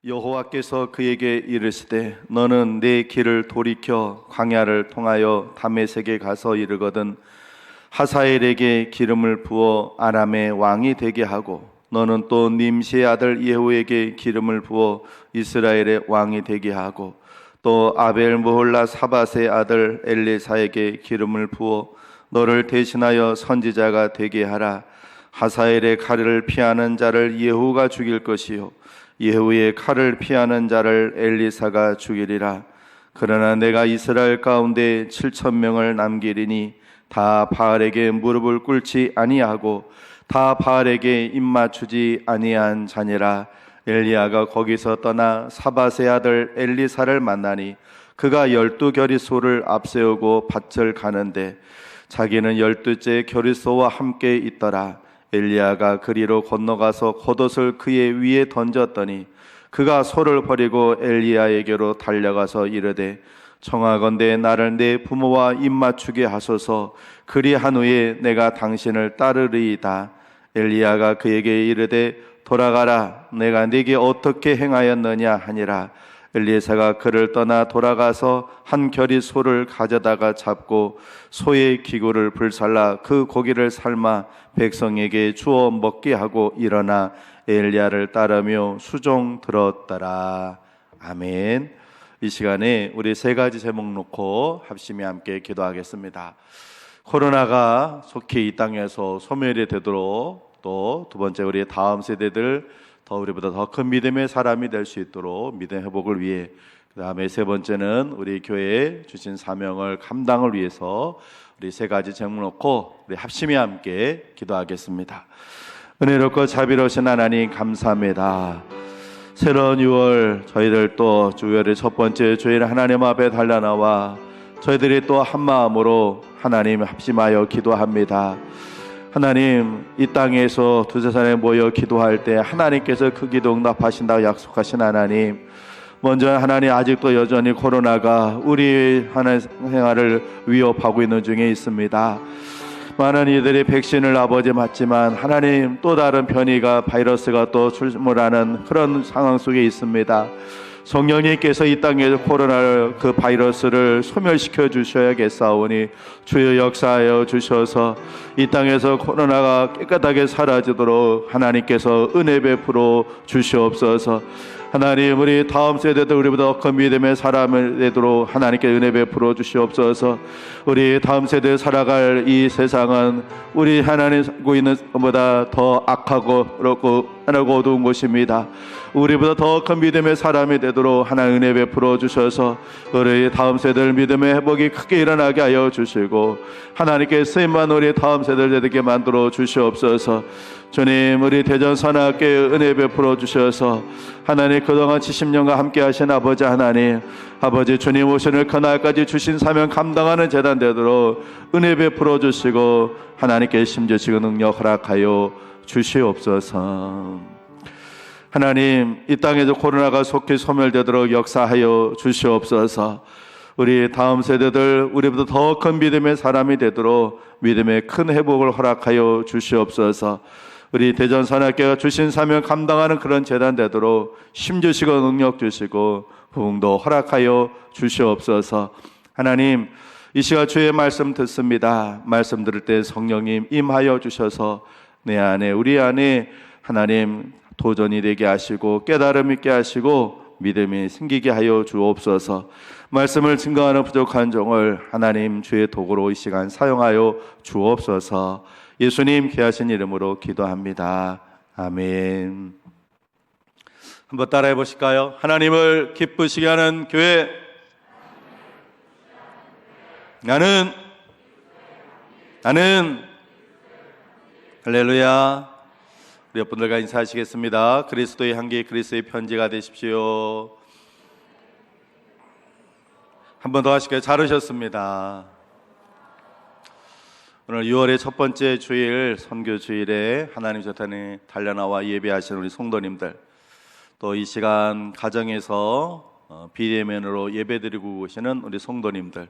여호와께서 그에게 이르시되 너는 내 길을 돌이켜 광야를 통하여 다메섹에 가서 이르거든 하사엘에게 기름을 부어 아람의 왕이 되게 하고 너는 또 님시의 아들 예후에게 기름을 부어 이스라엘의 왕이 되게 하고 또 아벨 무홀라 사밧의 아들 엘리사에게 기름을 부어 너를 대신하여 선지자가 되게 하라. 하사엘의 칼을 피하는 자를 예후가 죽일 것이요 예후의 칼을 피하는 자를 엘리사가 죽이리라. 그러나 내가 이스라엘 가운데 7,000명을 남기리니 다 바알에게 무릎을 꿇지 아니하고 다 바알에게 입맞추지 아니한 자니라. 엘리야가 거기서 떠나 사밧의 아들 엘리사를 만나니 그가 12겨리소를 앞세우고 밭을 가는데 자기는 12째 겨리소와 함께 있더라. 엘리야가 그리로 건너가서 겉옷을 그의 위에 던졌더니 그가 소를 버리고 엘리야에게로 달려가서 이르되 청하건대 나를 내 부모와 입맞추게 하소서. 그리한 후에 내가 당신을 따르리이다. 엘리야가 그에게 이르되 돌아가라. 내가 네게 어떻게 행하였느냐 하니라. 엘리사가 그를 떠나 돌아가서 한 겨리 소를 가져다가 잡고 소의 기구를 불살라 그 고기를 삶아 백성에게 주어 먹게 하고 일어나 엘리야를 따르며 수종 들었더라. 아멘. 이 시간에 우리 세 가지 제목 놓고 합심히 함께 기도하겠습니다. 코로나가 속히 이 땅에서 소멸이 되도록 또 두 번째 우리 다음 세대들 더 우리보다 더 큰 믿음의 사람이 될 수 있도록 믿음 회복을 위해, 그 다음에 세 번째는 우리 교회에 주신 사명을 감당을 위해서 우리 세 가지 제목 놓고 우리 합심히 함께 기도하겠습니다. 은혜롭고 자비로우신 하나님 감사합니다. 새로운 6월 저희들 또 주일의 첫 번째 주일 하나님 앞에 달려나와 저희들이 또 한마음으로 하나님 합심하여 기도합니다. 하나님, 이 땅에서 두세 사람이 모여 기도할 때 하나님께서 그 기도 응답하신다고 약속하신 하나님, 먼저 하나님 아직도 여전히 코로나가 우리 하나님 생활을 위협하고 있는 중에 있습니다. 많은 이들이 백신을 아버지 맞지만 하나님 또 다른 변이가 바이러스가 또 출몰하는 그런 상황 속에 있습니다. 성령님께서 이 땅에 코로나 그 바이러스를 소멸시켜 주셔야겠사오니 주여 역사하여 주셔서 이 땅에서 코로나가 깨끗하게 사라지도록 하나님께서 은혜 베풀어 주시옵소서. 하나님, 우리 다음 세대도 우리보다 큰 믿음의 사람을 되도록 하나님께 은혜 베풀어 주시옵소서. 우리 다음 세대 살아갈 이 세상은 우리 하나님 살고 있는 것보다 더 악하고 그렇고 하나고 어두운 곳입니다. 우리보다 더 큰 믿음의 사람이 되도록 하나님 은혜 베풀어 주셔서 우리 다음 세대들 믿음의 회복이 크게 일어나게 하여 주시고 하나님께 쓰임만 우리 다음 세대들 되게 만들어 주시옵소서. 주님, 우리 대전 선악교회 은혜 베풀어 주셔서 하나님 그동안 70년간 함께 하신 아버지 하나님, 아버지 주님 오시는 그날까지 주신 사명 감당하는 재단 되도록 은혜 베풀어 주시고 하나님께 심주시고 능력 허락하여 주시옵소서. 하나님, 이 땅에도 코로나가 속히 소멸되도록 역사하여 주시옵소서. 우리 다음 세대들 우리보다 더 큰 믿음의 사람이 되도록 믿음의 큰 회복을 허락하여 주시옵소서. 우리 대전 선악교회가 주신 사명 감당하는 그런 재단 되도록 힘주시고 능력 주시고 부흥도 허락하여 주시옵소서. 하나님, 이 시간 주의 말씀 듣습니다. 말씀 들을 때 성령님 임하여 주셔서 내 안에 우리 안에 하나님 도전이 되게 하시고 깨달음 있게 하시고 믿음이 생기게 하여 주옵소서. 말씀을 증거하는 부족한 종을 하나님 주의 도구로 이 시간 사용하여 주옵소서. 예수님 귀하신 이름으로 기도합니다. 아멘. 한번 따라해 보실까요? 하나님을 기쁘시게 하는 교회. 나는 할렐루야. 우리 옆분들과 인사하시겠습니다. 그리스도의 향기, 그리스도의 편지가 되십시오. 한 번 더 하실까요? 잘하셨습니다. 오늘 6월의 첫 번째 주일 선교 주일에 하나님 재단에 달려나와 예배하시는 우리 성도님들, 또 이 시간 가정에서 비대면으로 예배드리고 계시는 우리 성도님들,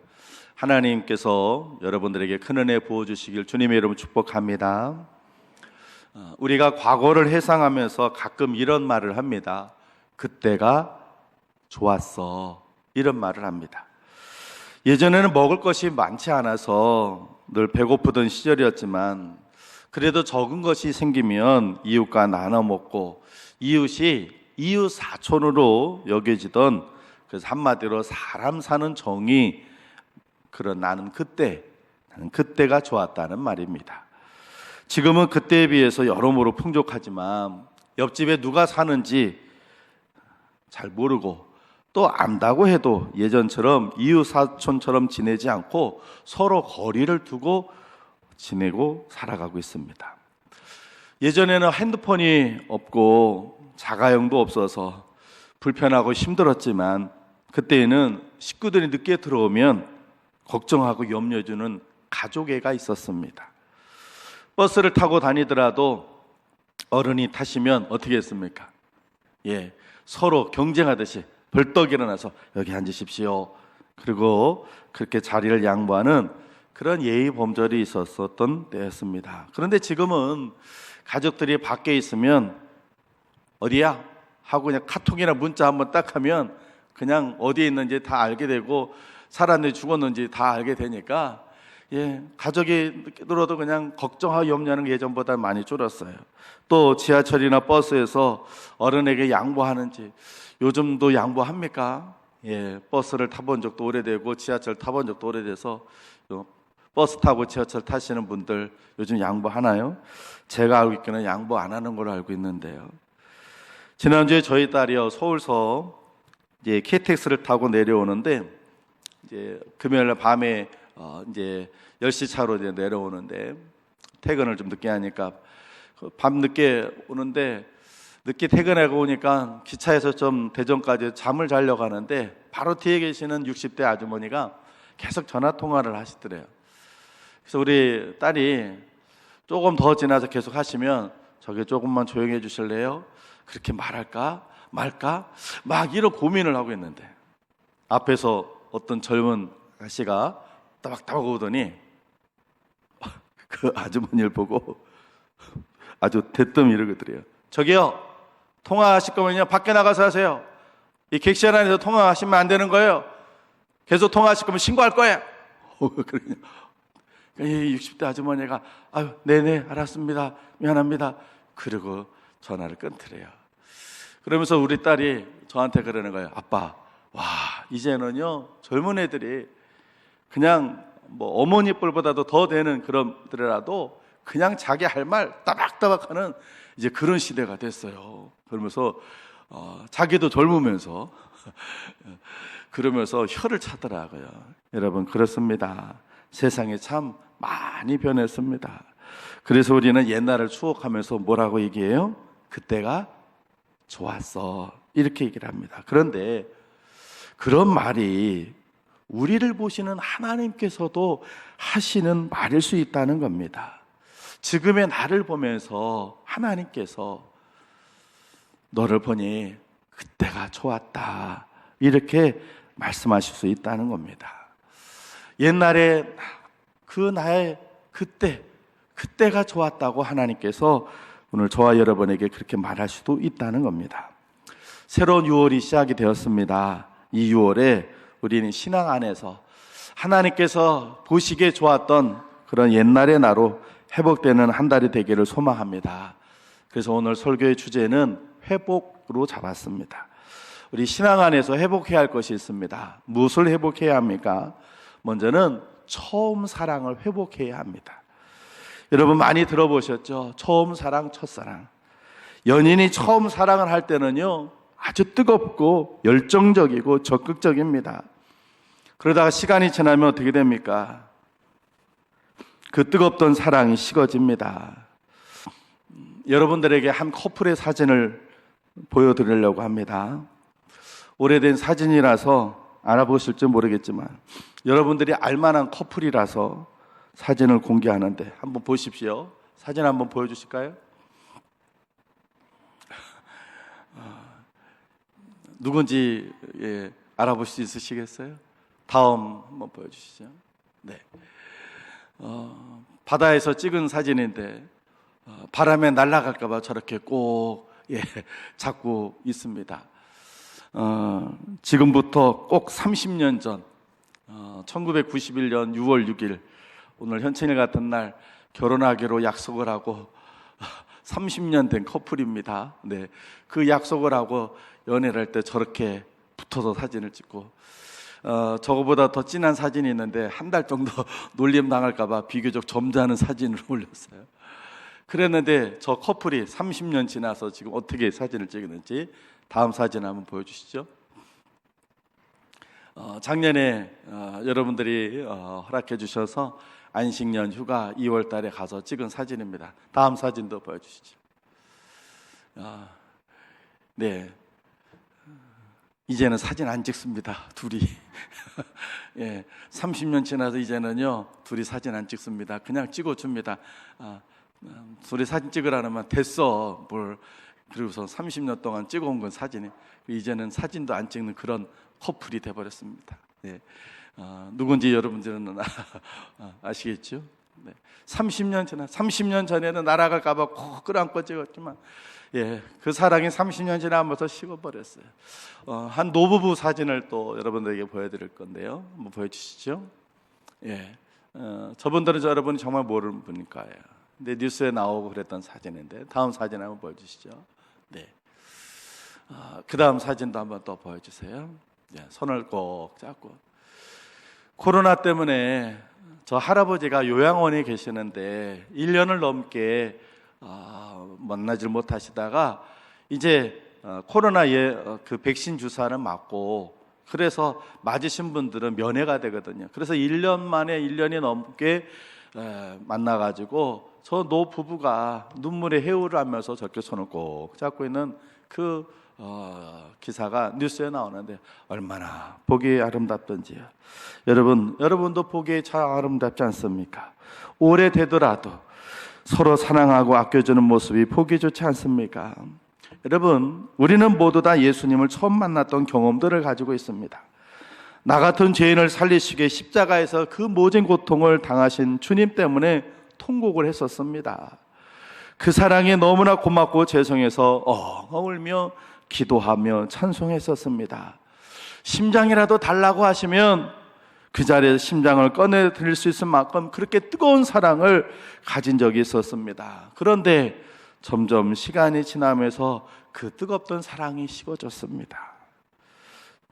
하나님께서 여러분들에게 큰 은혜 부어주시길 주님의 이름으로 축복합니다. 우리가 과거를 회상하면서 가끔 이런 말을 합니다. 그때가 좋았어. 이런 말을 합니다. 예전에는 먹을 것이 많지 않아서 늘 배고프던 시절이었지만 그래도 적은 것이 생기면 이웃과 나눠 먹고 이웃이 이웃 사촌으로 여겨지던, 그래서 한마디로 사람 사는 정이, 그런 나는 그때가 좋았다는 말입니다. 지금은 그때에 비해서 여러모로 풍족하지만 옆집에 누가 사는지 잘 모르고 또 안다고 해도 예전처럼 이웃 사촌처럼 지내지 않고 서로 거리를 두고 지내고 살아가고 있습니다. 예전에는 핸드폰이 없고 자가용도 없어서 불편하고 힘들었지만 그때에는 식구들이 늦게 들어오면 걱정하고 염려해주는 가족애가 있었습니다. 버스를 타고 다니더라도 어른이 타시면 어떻게 했습니까? 서로 경쟁하듯이 벌떡 일어나서 여기 앉으십시오. 그리고 그렇게 자리를 양보하는 그런 예의 범절이 있었던 때였습니다. 그런데 지금은 가족들이 밖에 있으면 어디야? 하고 그냥 카톡이나 문자 한번 딱 하면 그냥 어디에 있는지 다 알게 되고 살았는지 죽었는지 다 알게 되니까 가족이 늦게 들어도 그냥 걱정하고 염려하는 게 예전보다 많이 줄었어요. 또 지하철이나 버스에서 어른에게 양보하는지, 요즘도 양보합니까? 버스를 타본 적도 오래되고 지하철 타본 적도 오래돼서 버스 타고 지하철 타시는 분들 요즘 양보하나요? 제가 알고 있기는 양보 안 하는 걸로 알고 있는데요. 지난주에 저희 딸이요, 서울서 KTX를 타고 내려오는데 금요일 밤에 이제 10시 차로 내려오는데 퇴근을 좀 늦게 하니까 밤 늦게 오는데 늦게 퇴근하고 오니까 기차에서 좀 대전까지 잠을 자려고 하는데 바로 뒤에 계시는 60대 아주머니가 계속 전화 통화를 하시더래요. 그래서 우리 딸이 조금 더 지나서 계속 하시면 저기 조금만 조용히 해 주실래요? 그렇게 말할까 말까 막 이런 고민을 하고 있는데 앞에서 어떤 젊은 아저씨가 따박따박 오더니 그 아주머니를 보고 아주 대뜸 이러거든요. 저기요, 통화하실 거면요 밖에 나가서 하세요. 이 객실 안에서 통화하시면 안 되는 거예요. 계속 통화하실 거면 신고할 거예요. 그러냐. 60대 아주머니가 아유 네네 알았습니다 미안합니다. 그리고 전화를 끊더래요. 그러면서 우리 딸이 저한테 그러는 거예요. 아빠, 와 이제는요 젊은 애들이 그냥 뭐 어머니 뻘보다도 더 되는 그런 들이라도 그냥 자기 할 말 따박따박하는 이제 그런 시대가 됐어요. 그러면서 자기도 젊으면서 그러면서 혀를 차더라고요. 여러분 그렇습니다. 세상이 참 많이 변했습니다. 그래서 우리는 옛날을 추억하면서 뭐라고 얘기해요? 그때가 좋았어 이렇게 얘기를 합니다. 그런데 그런 말이 우리를 보시는 하나님께서도 하시는 말일 수 있다는 겁니다. 지금의 나를 보면서 하나님께서 너를 보니 그때가 좋았다 이렇게 말씀하실 수 있다는 겁니다. 옛날에 그 나의 그때가 좋았다고 하나님께서 오늘 저와 여러분에게 그렇게 말할 수도 있다는 겁니다. 새로운 6월이 시작이 되었습니다. 이 6월에 우리는 신앙 안에서 하나님께서 보시기에 좋았던 그런 옛날의 나로 회복되는 한 달이 되기를 소망합니다. 그래서 오늘 설교의 주제는 회복으로 잡았습니다. 우리 신앙 안에서 회복해야 할 것이 있습니다. 무엇을 회복해야 합니까? 먼저는 처음 사랑을 회복해야 합니다. 여러분 많이 들어보셨죠? 처음 사랑, 첫사랑. 연인이 처음 사랑을 할 때는요 아주 뜨겁고 열정적이고 적극적입니다. 그러다가 시간이 지나면 어떻게 됩니까? 그 뜨겁던 사랑이 식어집니다. 여러분들에게 한 커플의 사진을 보여드리려고 합니다. 오래된 사진이라서 알아보실지 모르겠지만 여러분들이 알만한 커플이라서 사진을 공개하는데 한번 보십시오. 사진 한번 보여주실까요? 누군지 알아볼 수 있으시겠어요? 다음 한번 보여주시죠. 네. 바다에서 찍은 사진인데 바람에 날아갈까 봐 저렇게 꼭 잡고 있습니다. 지금부터 꼭 30년 전 1991년 6월 6일 오늘 현천일 같은 날 결혼하기로 약속을 하고 30년 된 커플입니다. 네, 그 약속을 하고 연애를 할 때 저렇게 붙어서 사진을 찍고 저거보다 더 진한 사진이 있는데 한 달 정도 놀림 당할까 봐 비교적 점잖은 사진을 올렸어요. 그랬는데 저 커플이 30년 지나서 지금 어떻게 사진을 찍었는지 다음 사진 한번 보여주시죠. 작년에 여러분들이 허락해 주셔서 안식년 휴가 2월 달에 가서 찍은 사진입니다. 다음 사진도 보여주시죠. 네, 이제는 사진 안 찍습니다. 둘이 예, 30년 지나서 이제는요 둘이 사진 안 찍습니다. 그냥 찍어줍니다. 둘이 사진 찍으라면 됐어 뭘. 그리고서 30년 동안 찍어온 건 사진이 이제는 사진도 안 찍는 그런 커플이 돼버렸습니다. 예. 누군지 여러분들은 아시겠죠? 네. 30년 전에는 날아갈까봐 꼭 끌어안고 찍었지만 예, 그 사랑이 30년 지나면서 식어버렸어요. 한 노부부 사진을 또 여러분들에게 보여드릴 건데요. 한번 보여주시죠. 예, 저분들은 여러분이 정말 모르는 분일 거예요. 근데 뉴스에 나오고 그랬던 사진인데 다음 사진 한번 보여주시죠. 네, 그 다음 사진도 한번 또 보여주세요. 예, 손을 꼭 잡고. 코로나 때문에 저 할아버지가 요양원에 계시는데 1년을 넘게 만나질 못하시다가 이제 코로나 그 백신 주사를 맞고 그래서 맞으신 분들은 면회가 되거든요. 그래서 1년 만에 1년이 넘게 만나가지고 저 노부부가 눈물의 해우를 하면서 저렇게 손을 꼭 잡고 있는 그 기사가 뉴스에 나오는데 얼마나 보기 아름답던지요. 여러분도 보기에 참 아름답지 않습니까? 오래되더라도 서로 사랑하고 아껴주는 모습이 보기 좋지 않습니까? 여러분, 우리는 모두 다 예수님을 처음 만났던 경험들을 가지고 있습니다. 나 같은 죄인을 살리시기 위해 십자가에서 그 모진 고통을 당하신 주님 때문에 통곡을 했었습니다. 그 사랑에 너무나 고맙고 죄송해서 울며 기도하며 찬송했었습니다. 심장이라도 달라고 하시면 그 자리에서 심장을 꺼내드릴 수 있을 만큼 그렇게 뜨거운 사랑을 가진 적이 있었습니다. 그런데 점점 시간이 지나면서 그 뜨겁던 사랑이 식어졌습니다.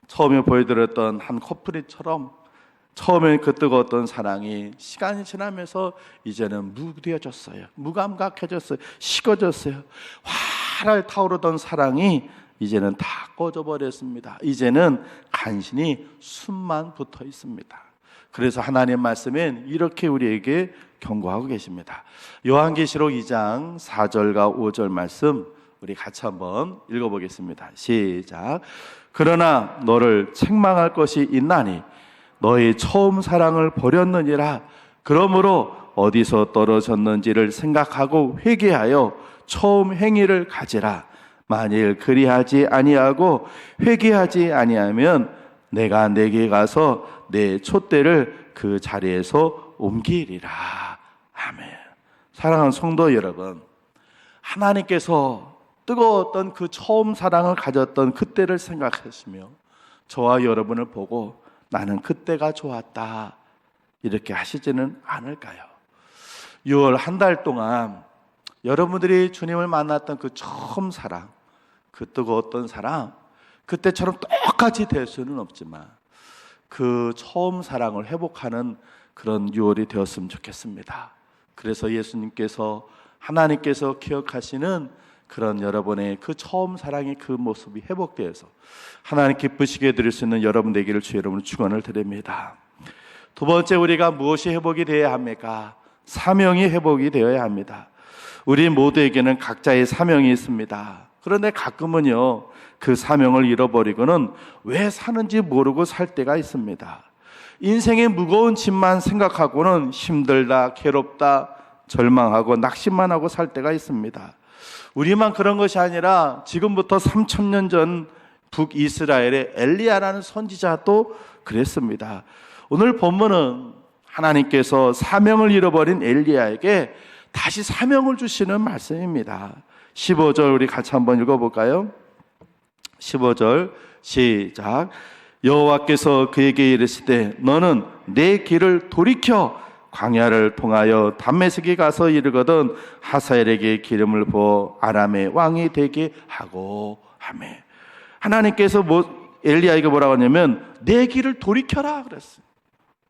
처음에 보여드렸던 한 커플이처럼 처음엔 그 뜨거웠던 사랑이 시간이 지나면서 이제는 무뎌졌어요. 무감각해졌어요. 식어졌어요. 활활 타오르던 사랑이 이제는 다 꺼져버렸습니다. 이제는 간신히 숨만 붙어 있습니다. 그래서 하나님 말씀은 이렇게 우리에게 경고하고 계십니다. 요한계시록 2장 4절과 5절 말씀 우리 같이 한번 읽어보겠습니다. 시작. 그러나 너를 책망할 것이 있나니 너의 처음 사랑을 버렸느니라. 그러므로 어디서 떨어졌는지를 생각하고 회개하여 처음 행위를 가지라. 만일 그리하지 아니하고 회개하지 아니하면 내가 내게 가서 내 촛대를 그 자리에서 옮기리라. 아멘. 사랑하는 성도 여러분, 하나님께서 뜨거웠던 그 처음 사랑을 가졌던 그때를 생각하시며 저와 여러분을 보고 나는 그때가 좋았다 이렇게 하시지는 않을까요? 6월 한 달 동안 여러분들이 주님을 만났던 그 처음 사랑, 그 뜨거웠던 사랑, 그때처럼 똑같이 될 수는 없지만 그 처음 사랑을 회복하는 그런 6월이 되었으면 좋겠습니다. 그래서 예수님께서 하나님께서 기억하시는 그런 여러분의 그 처음 사랑의 그 모습이 회복되어서 하나님 기쁘시게 해드릴 수 있는 여러분 되기를 주의 이름으로 축원을 드립니다. 두 번째, 우리가 무엇이 회복이 되어야 합니까? 사명이 회복이 되어야 합니다. 우리 모두에게는 각자의 사명이 있습니다. 그런데 가끔은요 그 사명을 잃어버리고는 왜 사는지 모르고 살 때가 있습니다. 인생의 무거운 짐만 생각하고는 힘들다, 괴롭다, 절망하고 낙심만 하고 살 때가 있습니다. 우리만 그런 것이 아니라 지금부터 3000년 전 북이스라엘의 엘리야라는 선지자도 그랬습니다. 오늘 본문은 하나님께서 사명을 잃어버린 엘리야에게 다시 사명을 주시는 말씀입니다. 15절 우리 같이 한번 읽어볼까요? 15절 시작. 여호와께서 그에게 이르시되 너는 내 길을 돌이켜 광야를 통하여 담메색에 가서 이르거든 하사엘에게 기름을 부어 아람의 왕이 되게 하고 하매. 하나님께서 엘리야에게 뭐라고 하냐면 내 길을 돌이켜라 그랬어요.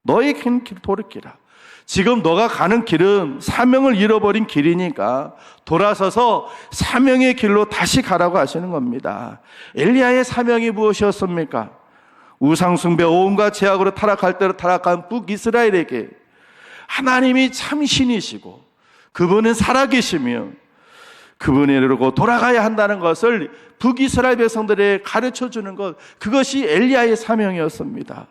너의 길 돌이키라. 지금 너가 가는 길은 사명을 잃어버린 길이니까 돌아서서 사명의 길로 다시 가라고 하시는 겁니다. 엘리야의 사명이 무엇이었습니까? 우상숭배 온갖 죄악으로 타락할 대로 타락한 북이스라엘에게 하나님이 참 신이시고 그분은 살아계시며 그분이로 돌아가야 한다는 것을 북이스라엘 백성들에게 가르쳐주는 것, 그것이 엘리야의 사명이었습니다.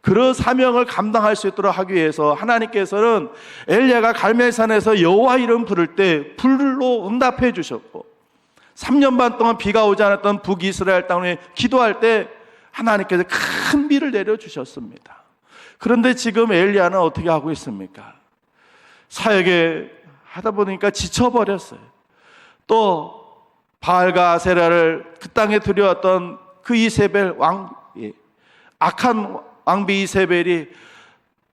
그런 사명을 감당할 수 있도록 하기 위해서 하나님께서는 엘리야가 갈멜산에서 여호와 이름 부를 때 불로 응답해 주셨고 3년 반 동안 비가 오지 않았던 북이스라엘 땅에 기도할 때 하나님께서 큰 비를 내려주셨습니다. 그런데 지금 엘리야는 어떻게 하고 있습니까? 사역에 하다 보니까 지쳐버렸어요. 또 바알과 아세라를 그 땅에 들여왔던 그 이세벨 악한 왕비 이세벨이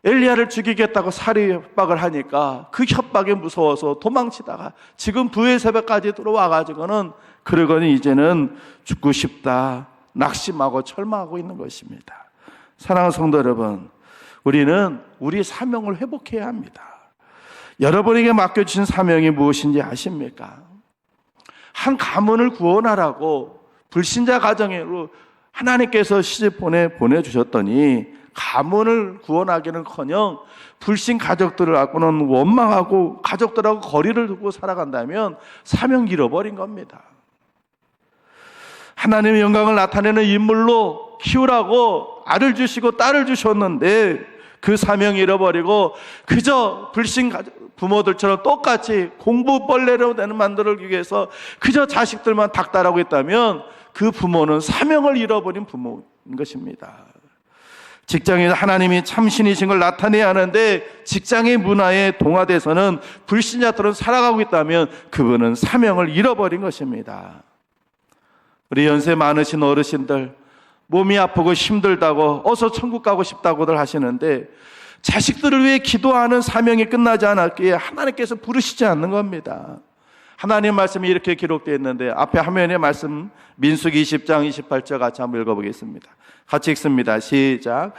엘리야를 죽이겠다고 살해 협박을 하니까 그 협박에 무서워서 도망치다가 지금 부에세벨까지 들어와가지고는 그러거니 이제는 죽고 싶다 낙심하고 철망하고 있는 것입니다. 사랑하는 성도 여러분, 우리는 우리 사명을 회복해야 합니다. 여러분에게 맡겨주신 사명이 무엇인지 아십니까? 한 가문을 구원하라고 불신자 가정으로 하나님께서 시집 보내주셨더니 가문을 구원하기는커녕 불신 가족들을 갖고는 원망하고 가족들하고 거리를 두고 살아간다면 사명 잃어버린 겁니다. 하나님의 영광을 나타내는 인물로 키우라고 아들 주시고 딸을 주셨는데 그 사명 잃어버리고 그저 불신 부모들처럼 똑같이 공부벌레로 만들기 위해서 그저 자식들만 닥달하고 있다면 그 부모는 사명을 잃어버린 부모인 것입니다. 직장에서 하나님이 참신이신 걸 나타내야 하는데 직장의 문화에 동화돼서는 불신자들은 살아가고 있다면 그분은 사명을 잃어버린 것입니다. 우리 연세 많으신 어르신들 몸이 아프고 힘들다고 어서 천국 가고 싶다고들 하시는데 자식들을 위해 기도하는 사명이 끝나지 않았기에 하나님께서 부르시지 않는 겁니다. 하나님 말씀이 이렇게 기록되어 있는데 앞에 화면에 말씀 민수기 20장 28절 같이 한번 읽어보겠습니다. 같이 읽습니다. 시작.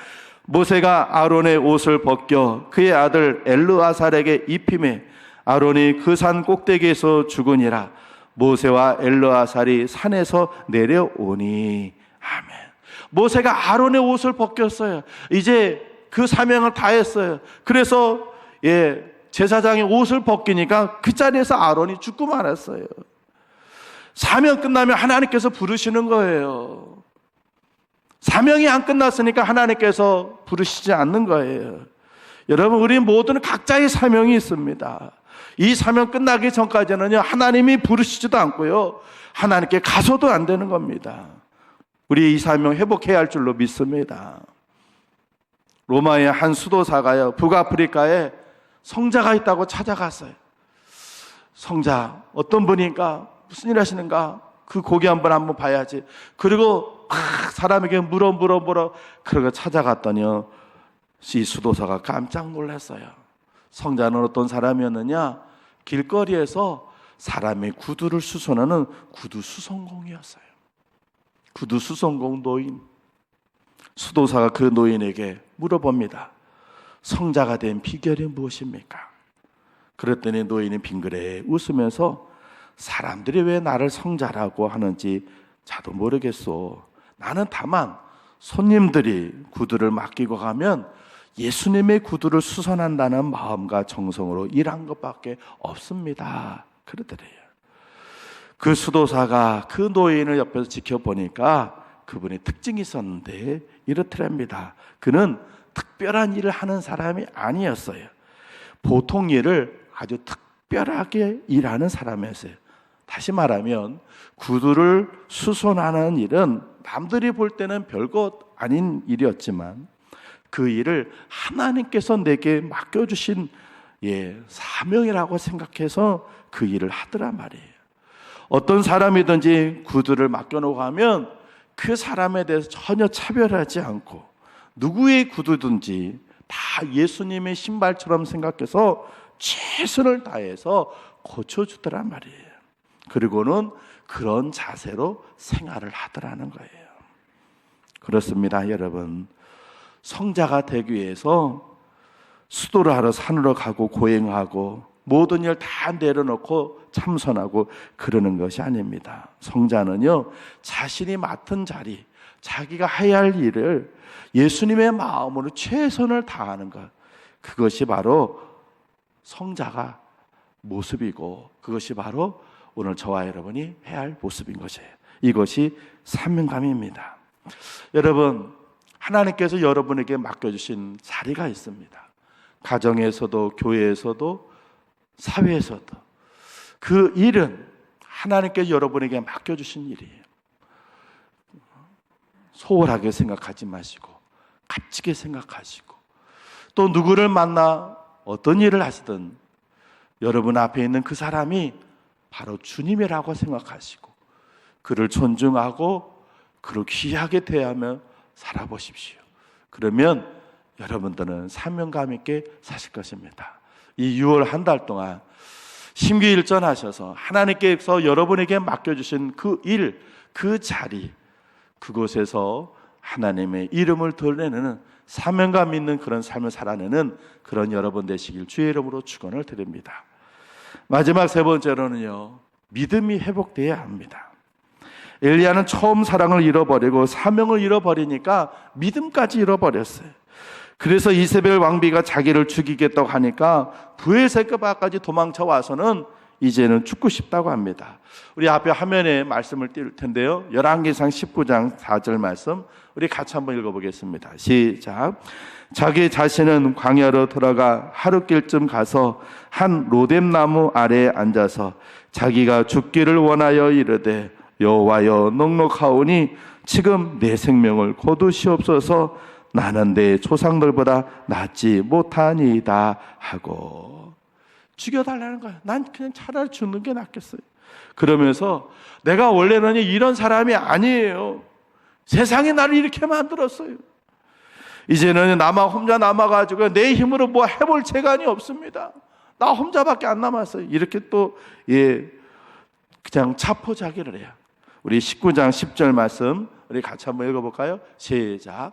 모세가 아론의 옷을 벗겨 그의 아들 엘르아살에게 입히매 아론이 그 산 꼭대기에서 죽으니라. 모세와 엘르아살이 산에서 내려오니. 아멘. 모세가 아론의 옷을 벗겼어요. 이제 그 사명을 다했어요. 그래서 제사장의 옷을 벗기니까 그 자리에서 아론이 죽고 말았어요. 사명 끝나면 하나님께서 부르시는 거예요. 사명이 안 끝났으니까 하나님께서 부르시지 않는 거예요. 여러분, 우리 모두는 각자의 사명이 있습니다. 이 사명 끝나기 전까지는요, 하나님이 부르시지도 않고요, 하나님께 가서도 안 되는 겁니다. 우리 이 사명 회복해야 할 줄로 믿습니다. 로마의 한 수도사가요, 북아프리카에 성자가 있다고 찾아갔어요. 성자, 어떤 분인가? 무슨 일 하시는가? 그 고기 한번 봐야지. 그리고 막 사람에게 물어. 그러고 찾아갔더니요, 이 수도사가 깜짝 놀랐어요. 성자는 어떤 사람이었느냐? 길거리에서 사람의 구두를 수선하는 구두 수선공이었어요. 구두 수선공 노인. 수도사가 그 노인에게 물어봅니다. 성자가 된 비결이 무엇입니까? 그랬더니 노인이 빙그레 웃으면서 사람들이 왜 나를 성자라고 하는지 자도 모르겠소. 나는 다만 손님들이 구두를 맡기고 가면 예수님의 구두를 수선한다는 마음과 정성으로 일한 것밖에 없습니다. 그러더래요. 그 수도사가 그 노인을 옆에서 지켜보니까 그분의 특징이 있었는데 이렇더랍니다. 그는 특별한 일을 하는 사람이 아니었어요. 보통 일을 아주 특별하게 일하는 사람이었어요. 다시 말하면 구두를 수선하는 일은 남들이 볼 때는 별것 아닌 일이었지만 그 일을 하나님께서 내게 맡겨주신 사명이라고 생각해서 그 일을 하더란 말이에요. 어떤 사람이든지 구두를 맡겨놓고 하면 그 사람에 대해서 전혀 차별하지 않고 누구의 구두든지 다 예수님의 신발처럼 생각해서 최선을 다해서 고쳐주더란 말이에요. 그리고는 그런 자세로 생활을 하더라는 거예요. 그렇습니다, 여러분. 성자가 되기 위해서 수도를 하러 산으로 가고 고행하고 모든 일 다 내려놓고 참선하고 그러는 것이 아닙니다. 성자는요, 자신이 맡은 자리, 자기가 해야 할 일을 예수님의 마음으로 최선을 다하는 것, 그것이 바로 성자가 모습이고 그것이 바로 오늘 저와 여러분이 해야 할 모습인 것이에요. 이것이 사명감입니다. 여러분, 하나님께서 여러분에게 맡겨주신 자리가 있습니다. 가정에서도 교회에서도 사회에서도 그 일은 하나님께서 여러분에게 맡겨주신 일이에요. 소홀하게 생각하지 마시고 값지게 생각하시고 또 누구를 만나 어떤 일을 하시든 여러분 앞에 있는 그 사람이 바로 주님이라고 생각하시고 그를 존중하고 그를 귀하게 대하며 살아보십시오. 그러면 여러분들은 사명감 있게 사실 것입니다. 이 6월 한 달 동안 심기일전하셔서 하나님께서 여러분에게 맡겨주신 그 일, 그 자리, 그곳에서 하나님의 이름을 드러내는 사명감 있는 그런 삶을 살아내는 그런 여러분 되시길 주의 이름으로 축원을 드립니다. 마지막 세 번째로는요, 믿음이 회복되어야 합니다. 엘리야는 처음 사랑을 잃어버리고 사명을 잃어버리니까 믿음까지 잃어버렸어요. 그래서 이세벨 왕비가 자기를 죽이겠다고 하니까 브엘세바까지 도망쳐 와서는 이제는 죽고 싶다고 합니다. 우리 앞에 화면에 말씀을 띄울 텐데요, 열왕기상 19장 4절 말씀 우리 같이 한번 읽어보겠습니다. 시작. 자기 자신은 광야로 들어가 하룻길쯤 가서 한 로뎀나무 아래에 앉아서 자기가 죽기를 원하여 이르되 여호와여 넉넉하오니 지금 내 생명을 거두시옵소서. 나는 내 조상들보다 낫지 못하니이다 하고 죽여달라는 거야. 난 그냥 차라리 죽는 게 낫겠어요. 그러면서 내가 원래는 이런 사람이 아니에요. 세상이 나를 이렇게 만들었어요. 이제는 혼자 남아가지고 내 힘으로 뭐 해볼 재간이 없습니다. 나 혼자밖에 안 남았어요. 이렇게 또 그냥 자포자기를 해요. 우리 19장 10절 말씀 우리 같이 한번 읽어볼까요? 시작.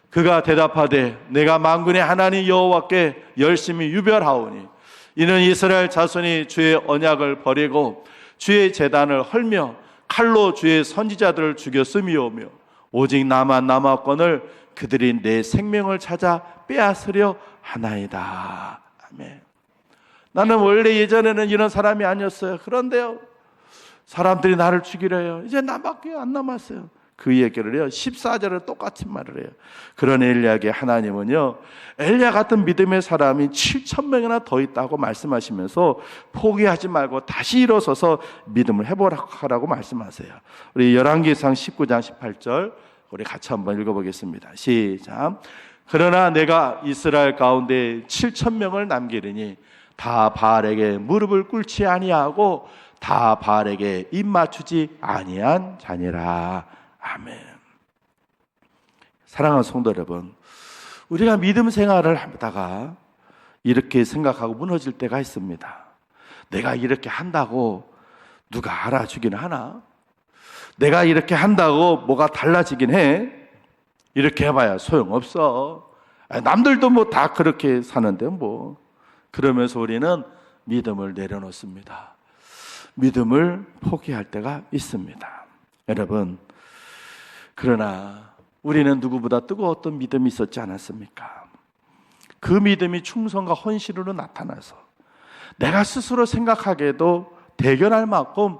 그가 대답하되 내가 만군의 하나님 여호와께 열심히 유별하오니 이는 이스라엘 자손이 주의 언약을 버리고 주의 제단을 헐며 칼로 주의 선지자들을 죽였음이오며 오직 나만 남았거늘 그들이 내 생명을 찾아 빼앗으려 하나이다. 아멘. 나는 원래 예전에는 이런 사람이 아니었어요. 그런데요, 사람들이 나를 죽이려 해요. 이제 나밖에 안 남았어요. 그 얘기를 해요. 14절을 똑같은 말을 해요. 그런 엘리야에게 하나님은요, 엘리야 같은 믿음의 사람이 7,000명이나 더 있다고 말씀하시면서 포기하지 말고 다시 일어서서 믿음을 회복하라고 말씀하세요. 우리 열왕기상 19장 18절 우리 같이 한번 읽어보겠습니다. 시작. 그러나 내가 이스라엘 가운데 7,000명을 남기리니 다 바알에게 무릎을 꿇지 아니하고 다 바알에게 입 맞추지 아니한 자니라. 아멘. 사랑하는 성도 여러분, 우리가 믿음 생활을 하다가 이렇게 생각하고 무너질 때가 있습니다. 내가 이렇게 한다고 누가 알아주긴 하나? 내가 이렇게 한다고 뭐가 달라지긴 해? 이렇게 해봐야 소용없어. 남들도 뭐 다 그렇게 사는데 뭐. 그러면서 우리는 믿음을 내려놓습니다. 믿음을 포기할 때가 있습니다. 여러분, 그러나 우리는 누구보다 뜨거웠던 믿음이 있었지 않았습니까? 그 믿음이 충성과 헌신으로 나타나서 내가 스스로 생각하기에도 대견할 만큼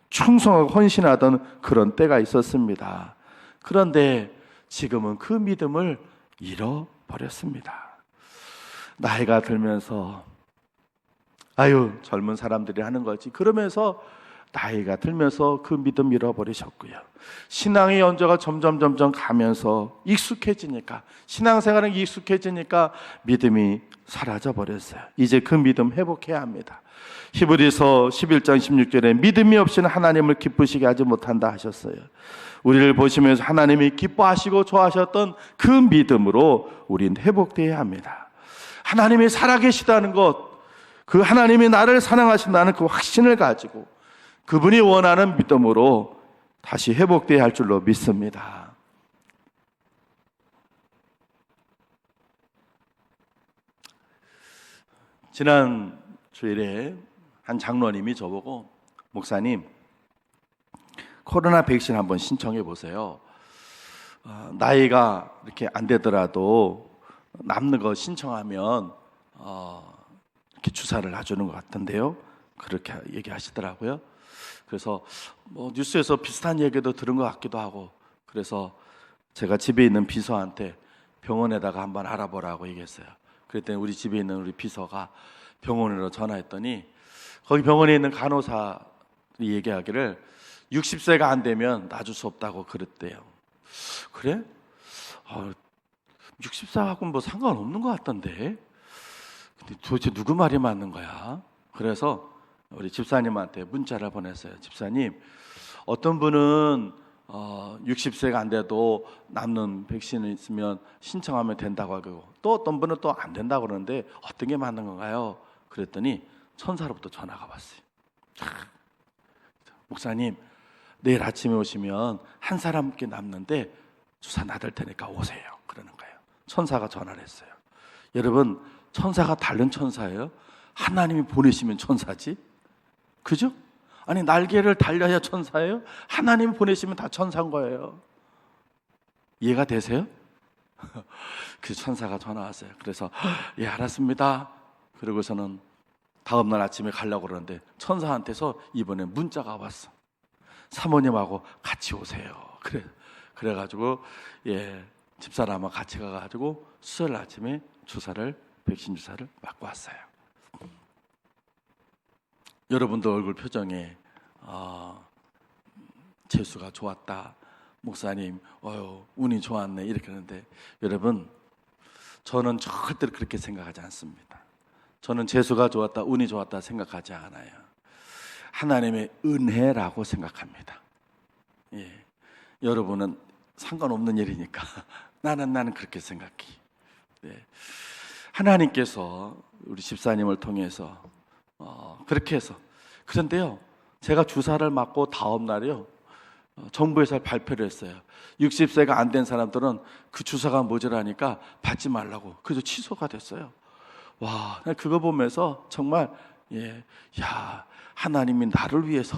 충성하고 헌신하던 그런 때가 있었습니다. 그런데 지금은 그 믿음을 잃어버렸습니다. 나이가 들면서 젊은 사람들이 하는 거지, 그러면서 나이가 들면서 그 믿음 잃어버리셨고요. 신앙의 연조가 점점 가면서 익숙해지니까, 신앙생활은 익숙해지니까 믿음이 사라져 버렸어요. 이제 그 믿음 회복해야 합니다. 히브리서 11장 16절에 믿음이 없이는 하나님을 기쁘시게 하지 못한다 하셨어요. 우리를 보시면서 하나님이 기뻐하시고 좋아하셨던 그 믿음으로 우린 회복되어야 합니다. 하나님이 살아계시다는 것, 그 하나님이 나를 사랑하신다는 그 확신을 가지고 그분이 원하는 믿음으로 다시 회복되어야 할 줄로 믿습니다. 지난 주일에 한 장로님이 저보고, 목사님, 코로나 백신 한번 신청해 보세요. 나이가 이렇게 안 되더라도 남는 거 신청하면 이렇게 주사를 놔주는 것 같은데요. 그렇게 얘기하시더라고요. 그래서 뭐 뉴스에서 비슷한 얘기도 들은 것 같기도 하고, 그래서 제가 집에 있는 비서한테 병원에다가 한번 알아보라고 얘기했어요. 그랬더니 우리 집에 있는 우리 비서가 병원으로 전화했더니 거기 병원에 있는 간호사들이 얘기하기를 60세가 안 되면 놔줄 수 없다고 그랬대요. 그래? 60세하고는 뭐 상관없는 것 같던데. 근데 도대체 누구 말이 맞는 거야? 그래서 우리 집사님한테 문자를 보냈어요. 집사님, 어떤 분은 60세가 안 돼도 남는 백신이 있으면 신청하면 된다고 하고, 또 어떤 분은 또 안 된다고 그러는데 어떤 게 맞는 건가요? 그랬더니 천사로부터 전화가 왔어요. 목사님, 내일 아침에 오시면 한 사람께 남는데 주사 놔둘 테니까 오세요. 그러는 거예요. 천사가 전화를 했어요. 여러분, 천사가 다른 천사예요? 하나님이 보내시면 천사지? 그죠? 아니, 날개를 달려야 천사예요? 하나님이 보내시면 다 천사인 거예요. 이해가 되세요? 그 천사가 전화 왔어요. 그래서 예, 알았습니다. 그러고서는 다음날 아침에 가려고 그러는데 천사한테서 이번에 문자가 왔어. 사모님하고 같이 오세요. 그래가지고 예, 집사람하고 같이 가가지고 수요일 아침에 백신 주사를 맞고 왔어요. 여러분들 얼굴 표정에 재수가 좋았다, 목사님 운이 좋았네, 이렇게 하는데, 여러분, 저는 절대로 그렇게 생각하지 않습니다. 저는 재수가 좋았다, 운이 좋았다 생각하지 않아요. 하나님의 은혜라고 생각합니다. 예, 여러분은 상관없는 일이니까 나는 그렇게 생각해. 예, 하나님께서 우리 집사님을 통해서 그렇게 해서, 그런데요, 제가 주사를 맞고 다음 날이요, 정부에서 발표를 했어요. 60세가 안 된 사람들은 그 주사가 모자라니까 받지 말라고. 그래서 취소가 됐어요. 와, 그거 보면서 정말 하나님이 나를 위해서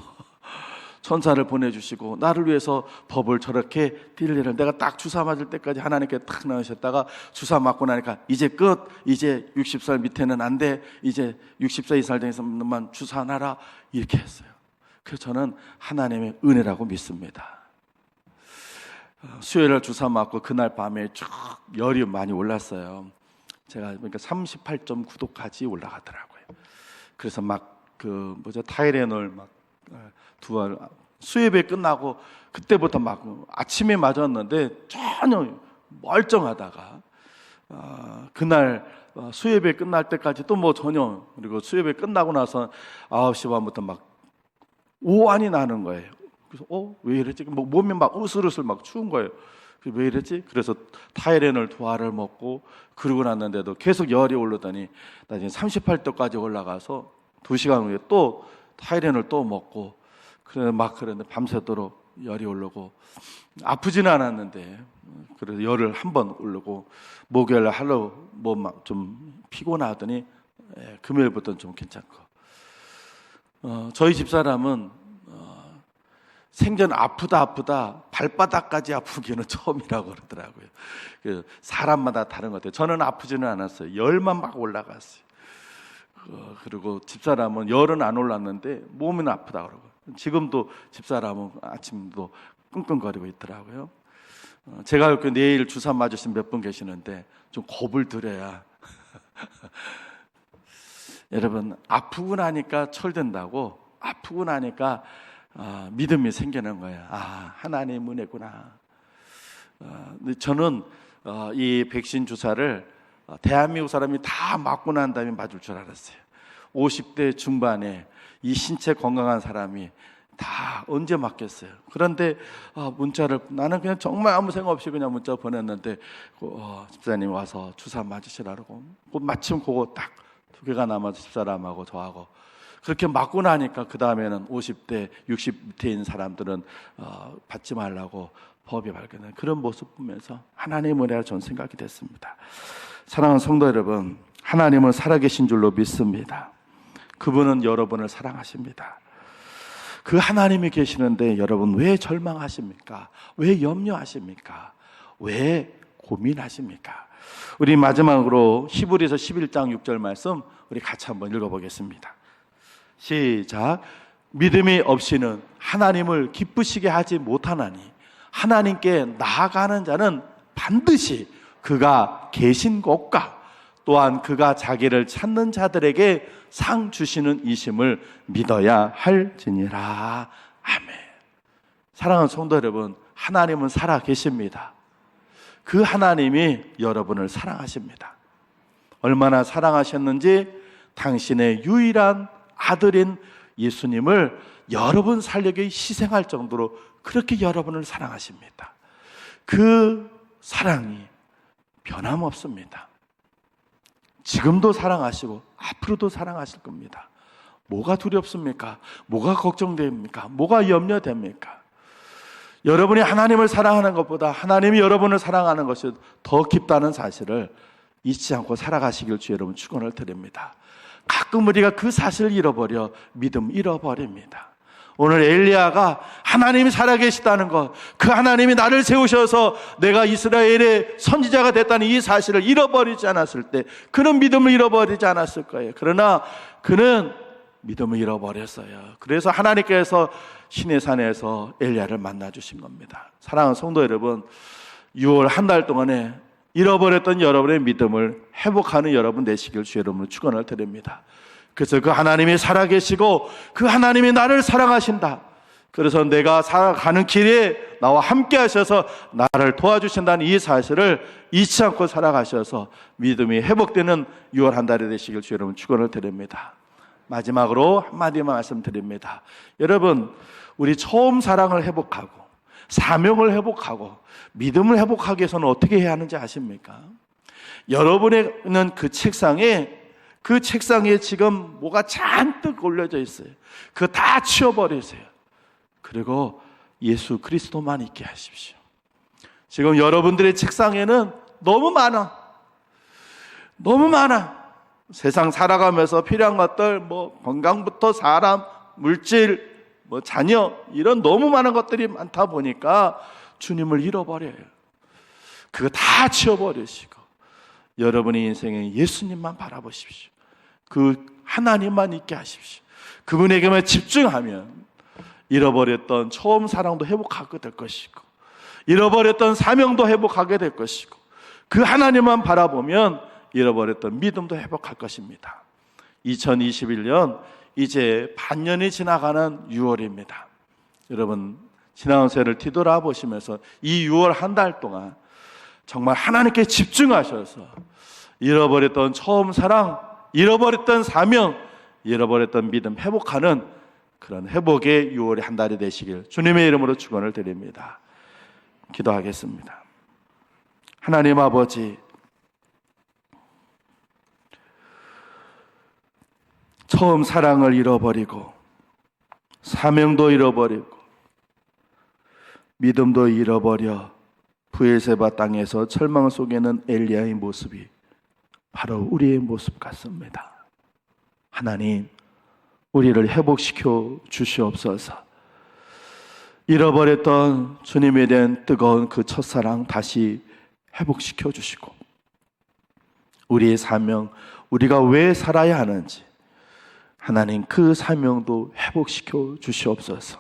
천사를 보내주시고 나를 위해서 법을 저렇게 딜리를, 내가 딱 주사 맞을 때까지 하나님께 딱 나으셨다가 주사 맞고 나니까 이제 끝, 이제 60살 밑에는 안 돼, 이제 60세 이상 되서만 주사 놔라, 이렇게 했어요. 그래서 저는 하나님의 은혜라고 믿습니다. 수요일날 주사 맞고 그날 밤에 쭉 열이 많이 올랐어요. 제가 그러니까 38.9도까지 올라가더라고요. 그래서 막 타이레놀 막 두 알, 수협이 끝나고 그때부터 막 아침에 맞았는데 전혀 멀쩡하다가 그날 수협이 끝날 때까지 또 뭐 전혀, 그리고 수협이 끝나고 나서 9시 반부터 막 오한이 나는 거예요. 그래서 왜 이랬지? 몸이 막 으슬으슬 막 추운 거예요. 왜 이랬지? 그래서 타이레놀 2알을 먹고 그러고 났는데도 계속 열이 오르더니 나중에 38도까지 올라가서 2시간 후에 또 타이레놀 또 먹고, 그런데 밤새도록 열이 오르고, 아프지는 않았는데 그래서 열을 한 번 오르고, 목요일 하루 좀 피곤하더니 금요일부터는 좀 괜찮고, 저희 집사람은 생전 아프다 발바닥까지 아프기는 처음이라고 그러더라고요. 사람마다 다른 것 같아요. 저는 아프지는 않았어요. 열만 막 올라갔어요. 그리고 집사람은 열은 안 올랐는데 몸은 아프다 그러고, 지금도 집사람은 아침도 끙끙거리고 있더라고요. 제가 알고 내일 주사 맞으신 몇 분 계시는데 좀 겁을 드려야 여러분, 아프고 나니까 철든다고, 아프고 나니까 믿음이 생기는 거예요. 하나님 은혜구나. 저는 이 백신 주사를 대한민국 사람이 다 맞고 난 다음에 맞을 줄 알았어요. 50대 중반에 이 신체 건강한 사람이 다 언제 맞겠어요. 그런데 문자를 나는 그냥 정말 아무 생각 없이 그냥 문자 보냈는데 집사님 와서 주사 맞으시라고. 마침 그거 딱 2개가 남아서 집사람하고 저하고 그렇게 맞고 나니까 그 다음에는 50대 60대인 사람들은 받지 말라고 법이 발견된 그런 모습 보면서 하나님의 은혜라 저는 생각이 됐습니다. 사랑하는 성도 여러분, 하나님은 살아계신 줄로 믿습니다. 그분은 여러분을 사랑하십니다. 그 하나님이 계시는데 여러분 왜 절망하십니까? 왜 염려하십니까? 왜 고민하십니까? 우리 마지막으로 히브리서 11장 6절 말씀 우리 같이 한번 읽어보겠습니다. 시작. 믿음이 없이는 하나님을 기쁘시게 하지 못하나니 하나님께 나아가는 자는 반드시 그가 계신 곳과 또한 그가 자기를 찾는 자들에게 상 주시는 이심을 믿어야 할지니라. 아멘. 사랑하는 성도 여러분, 하나님은 살아 계십니다. 그 하나님이 여러분을 사랑하십니다. 얼마나 사랑하셨는지 당신의 유일한 아들인 예수님을 여러분 살려기 희생할 정도로 그렇게 여러분을 사랑하십니다. 그 사랑이 변함없습니다. 지금도 사랑하시고 앞으로도 사랑하실 겁니다. 뭐가 두렵습니까? 뭐가 걱정됩니까? 뭐가 염려됩니까? 여러분이 하나님을 사랑하는 것보다 하나님이 여러분을 사랑하는 것이 더 깊다는 사실을 잊지 않고 살아가시길 주 여러분 축원을 드립니다. 가끔 우리가 그 사실을 잃어버려 믿음 잃어버립니다. 오늘 엘리야가 하나님이 살아계시다는 것, 그 하나님이 나를 세우셔서 내가 이스라엘의 선지자가 됐다는 이 사실을 잃어버리지 않았을 때 그는 믿음을 잃어버리지 않았을 거예요. 그러나 그는 믿음을 잃어버렸어요. 그래서 하나님께서 시내산에서 엘리야를 만나주신 겁니다. 사랑하는 성도 여러분, 6월 한 달 동안에 잃어버렸던 여러분의 믿음을 회복하는 여러분 되시길 주 여러분을 축원을 드립니다. 그래서 그 하나님이 살아계시고 그 하나님이 나를 사랑하신다. 그래서 내가 살아가는 길에 나와 함께 하셔서 나를 도와주신다는 이 사실을 잊지 않고 살아가셔서 믿음이 회복되는 6월 한 달이 되시길 주 여러분 축원을 드립니다. 마지막으로 한마디만 말씀드립니다. 여러분, 우리 처음 사랑을 회복하고 사명을 회복하고 믿음을 회복하기 위해서는 어떻게 해야 하는지 아십니까? 여러분의 그 책상에 지금 뭐가 잔뜩 올려져 있어요. 그거 다 치워버리세요. 그리고 예수 그리스도만 있게 하십시오. 지금 여러분들의 책상에는 너무 많아. 세상 살아가면서 필요한 것들, 건강부터 사람, 물질, 자녀, 이런 너무 많은 것들이 많다 보니까 주님을 잃어버려요. 그거 다 치워버리시고 여러분의 인생에 예수님만 바라보십시오. 그 하나님만 있게 하십시오. 그분에게만 집중하면 잃어버렸던 처음 사랑도 회복하게 될 것이고 잃어버렸던 사명도 회복하게 될 것이고 그 하나님만 바라보면 잃어버렸던 믿음도 회복할 것입니다. 2021년 이제 반년이 지나가는 6월입니다. 여러분 지나온 새해를 뒤돌아보시면서 이 6월 한 달 동안 정말 하나님께 집중하셔서 잃어버렸던 처음 사랑, 잃어버렸던 사명, 잃어버렸던 믿음 회복하는 그런 회복의 6월의 한 달이 되시길 주님의 이름으로 축원을 드립니다. 기도하겠습니다. 하나님 아버지, 처음 사랑을 잃어버리고 사명도 잃어버리고 믿음도 잃어버려 브엘세바 땅에서 절망 속에는 엘리야의 모습이 바로 우리의 모습 같습니다. 하나님, 우리를 회복시켜 주시옵소서. 잃어버렸던 주님에 대한 뜨거운 그 첫사랑 다시 회복시켜 주시고 우리의 사명, 우리가 왜 살아야 하는지 하나님 그 사명도 회복시켜 주시옵소서.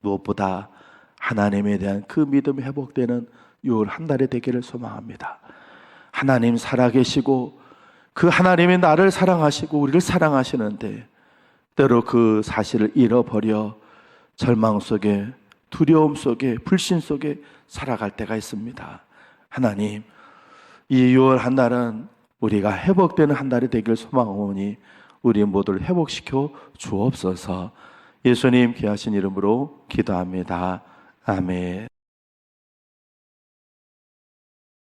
무엇보다 하나님에 대한 그 믿음이 회복되는 6월 한 달이 되기를 소망합니다. 하나님 살아계시고 그 하나님이 나를 사랑하시고 우리를 사랑하시는데 때로 그 사실을 잃어버려 절망 속에, 두려움 속에, 불신 속에 살아갈 때가 있습니다. 하나님, 이 6월 한 달은 우리가 회복되는 한 달이 되길 소망하오니 우리 모두를 회복시켜 주옵소서. 예수님 귀하신 이름으로 기도합니다. 아멘.